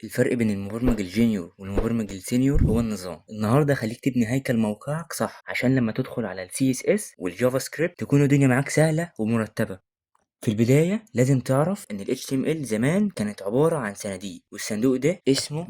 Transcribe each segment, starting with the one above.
الفرق بين المبرمج الجونيور والمبرمج السينيور هو النظام. النهارده خليك تبني هيكل موقعك صح عشان لما تدخل على السي اس اس والجافا سكريبت تكون الدنيا معاك سهله ومرتبه. في البداية لازم تعرف ان ال HTML زمان كانت عبارة عن صناديق، والصندوق ده اسمه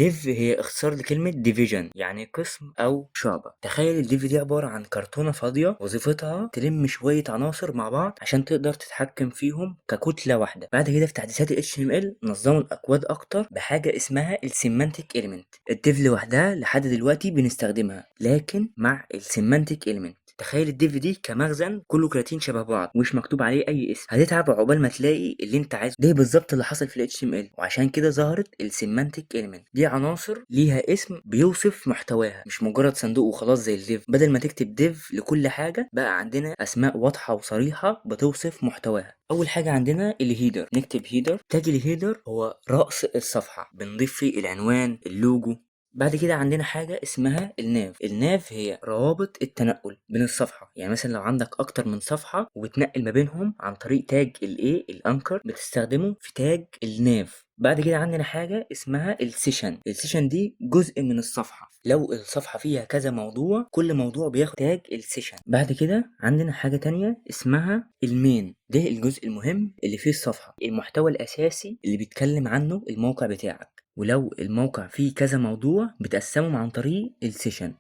div هي اختصار لكلمة division يعني قسم او شعبة. تخيل الdiv دي عبارة عن كرتونة فاضية وظيفتها تلم شوية عناصر مع بعض عشان تقدر تتحكم فيهم ككتلة واحدة. بعد كده في تحديثات ال HTML نظموا الاكواد اكتر بحاجة اسمها السيمانتيك element. الdiv لوحدها لحد دلوقتي بنستخدمها، لكن مع السيمانتيك element تخيل الديف دي كمخزن كله كراتين شبه بعض ومش مكتوب عليه اي اسم. هتتعب عقبال ما تلاقي اللي انت عايزه. ده بالظبط اللي حصل في ال HTML، وعشان كده ظهرت السيمانتيك element. دي عناصر ليها اسم بيوصف محتواها، مش مجرد صندوق وخلاص زي الديف. بدل ما تكتب ديف لكل حاجه بقى عندنا اسماء واضحه وصريحه بتوصف محتواها. اول حاجه عندنا الهيدر، نكتب هيدر. تاج الهيدر هو رأس الصفحه، بنضيف فيه العنوان، اللوجو. بعد كده عندنا حاجة اسمها الناف هي روابط التنقل بين الصفحة. يعني مثلا لو عندك أكتر من صفحة وبتنقل ما بينهم عن طريق تاج الأنكر بتستخدمه في تاج الناف. بعد كده عندنا حاجة اسمها السيشن دي جزء من الصفحة. لو الصفحة فيها كذا موضوع كل موضوع بياخد تاج السيشن. بعد كده عندنا حاجة تانية اسمها المين، ده الجزء المهم اللي فيه الصفحة، المحتوى الأساسي اللي بيتكلم عنه الموقع بتاعك. ولو الموقع فيه كذا موضوع بتقسمهم عن طريق السيشن.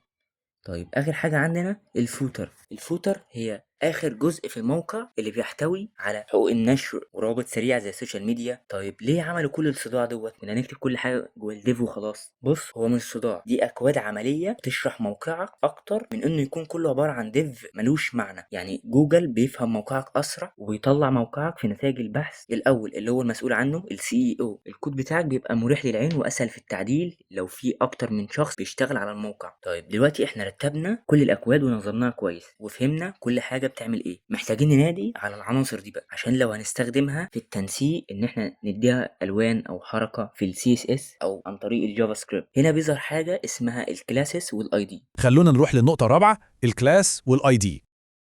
طيب اخر حاجة عندنا الفوتر هي اخر جزء في الموقع اللي بيحتوي على حقوق النشر ورابط سريع زي السوشيال ميديا. طيب ليه عملوا كل الصداع دوت من هنكتب كل حاجة جوه الديف وخلاص؟ بص، هو مش صداع، دي اكواد عملية بتشرح موقعك اكتر من انه يكون كله عبارة عن ديف ملوش معنى. يعني جوجل بيفهم موقعك اسرع وبيطلع موقعك في نتائج البحث الاول اللي هو المسؤول عنه السي او. الكود بتاعك بيبقى مريح للعين واسهل في التعديل لو في اكتر من شخص بيشتغل على الموقع. طيب دلوقتي احنا رتبنا كل الاكواد ونظمناها كويس وفهمنا كل حاجه بتعمل ايه. محتاجين ننادي على العناصر دي بقى عشان لو هنستخدمها في التنسيق ان احنا نديها الوان او حركه في السي اس اس او عن طريق الجافا سكريبت. هنا بيظهر حاجه اسمها الكلاسز والاي دي. خلونا نروح للنقطة الرابعة، الكلاس والاي دي.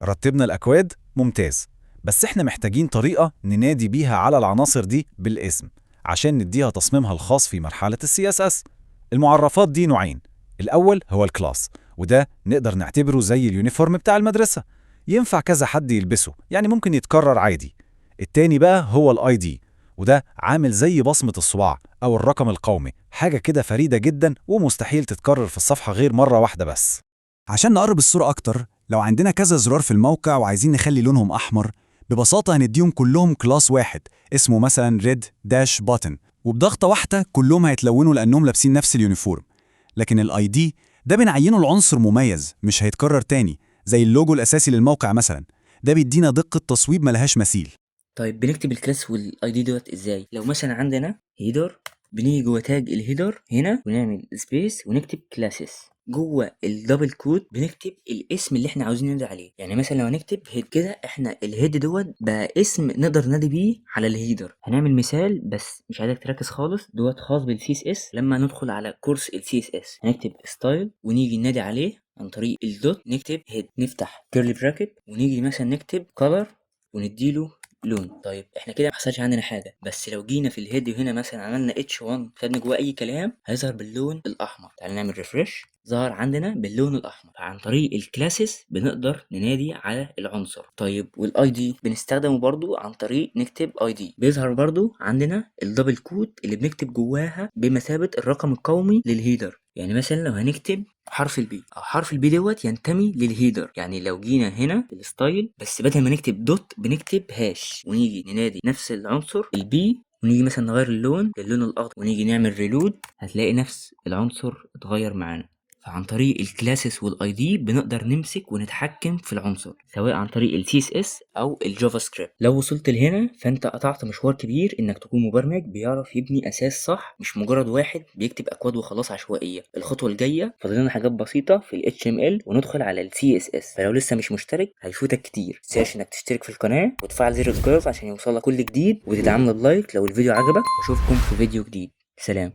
رتبنا الأكواد ممتاز، بس احنا محتاجين طريقة ننادي بيها على العناصر دي بالاسم عشان نديها تصميمها الخاص في مرحلة السي اس اس. المعرفات دي نوعين، الأول هو الكلاس، وده نقدر نعتبره زي اليونيفورم بتاع المدرسة، ينفع كذا حد يلبسه، يعني ممكن يتكرر عادي. التاني بقى هو الاي دي، وده عامل زي بصمة الصباع أو الرقم القومي، حاجة كده فريدة جدا ومستحيل تتكرر في الصفحة غير مرة واحدة بس. عشان نقرب الصورة أكتر، لو عندنا كذا زرار في الموقع وعايزين نخلي لونهم أحمر، ببساطة هنديهم كلهم كلاس واحد اسمه مثلا Red Dash Button، وبضغطة واحدة كلهم هيتلونوا لأنهم لابسين نفس اليونيفورم. لكن الاي دي ده بنعينه العنصر مميز مش هيتكرر تاني، زي اللوجو الأساسي للموقع مثلا، ده بيدينا دقة تصويب ملهاش مثيل. طيب بنكتب الكلاس والاي دي دوت ازاي؟ لو مثلا عندنا هيدر بنيجي جوه تاج الهيدر هنا ونعمل سبيس ونكتب كلاسز. جوه الدبل كود بنكتب الاسم اللي احنا عاوزين ننادي عليه. يعني مثلا لو هنكتب هيد كده، احنا الهيد دوت بقى اسم نقدر ننادي بيه على الهيدر. هنعمل مثال بس مش عايزك تركز خالص، دوت خاص بالسي اس اس. لما ندخل على كورس السي اس اس هنكتب ستايل ونيجي ننادي عليه عن طريق الدوت، نكتب هيد، نفتح كيرلي براكت ونيجي مثلا نكتب color ونديله لون. طيب احنا كده ما حصلش عندنا حاجه، بس لو جينا في الهيد هنا مثلا عملنا H1 خدنا جواه اي كلام هيظهر باللون الاحمر. تعالى نعمل ريفرش، ظهر عندنا باللون الاحمر. عن طريق الكلاسز بنقدر ننادي على العنصر. طيب والاي دي بنستخدمه برضو عن طريق نكتب اي دي، بيظهر برضو عندنا الدبل كود اللي بنكتب جواها بمثابه الرقم القومي للهيدر. يعني مثلا لو هنكتب حرف البي او حرف البي دوت ينتمي للهيدر. يعني لو جينا هنا في الستايل بس بدل ما نكتب دوت بنكتب هاش ونيجي ننادي نفس العنصر البي ونيجي مثلا نغير اللون للون الاخضر ونيجي نعمل ريلود، هتلاقي نفس العنصر اتغير معانا. فعن طريق الكلاسز والاي دي بنقدر نمسك ونتحكم في العنصر سواء عن طريق السي اس اس او الجافا سكريبت. لو وصلت لهنا فانت قطعت مشوار كبير انك تكون مبرمج بيعرف يبني اساس صح، مش مجرد واحد بيكتب اكواد وخلاص عشوائيه. الخطوه الجايه فاضل لنا حاجات بسيطه في ال HTML وندخل على ال CSS. فلو لسه مش مشترك هيفوتك كتير. متنساش انك تشترك في القناه وتفعل زر الجرس عشان يوصلك كل جديد وتدعمنا بلايك لو الفيديو عجبك. واشوفكم في فيديو جديد. سلام.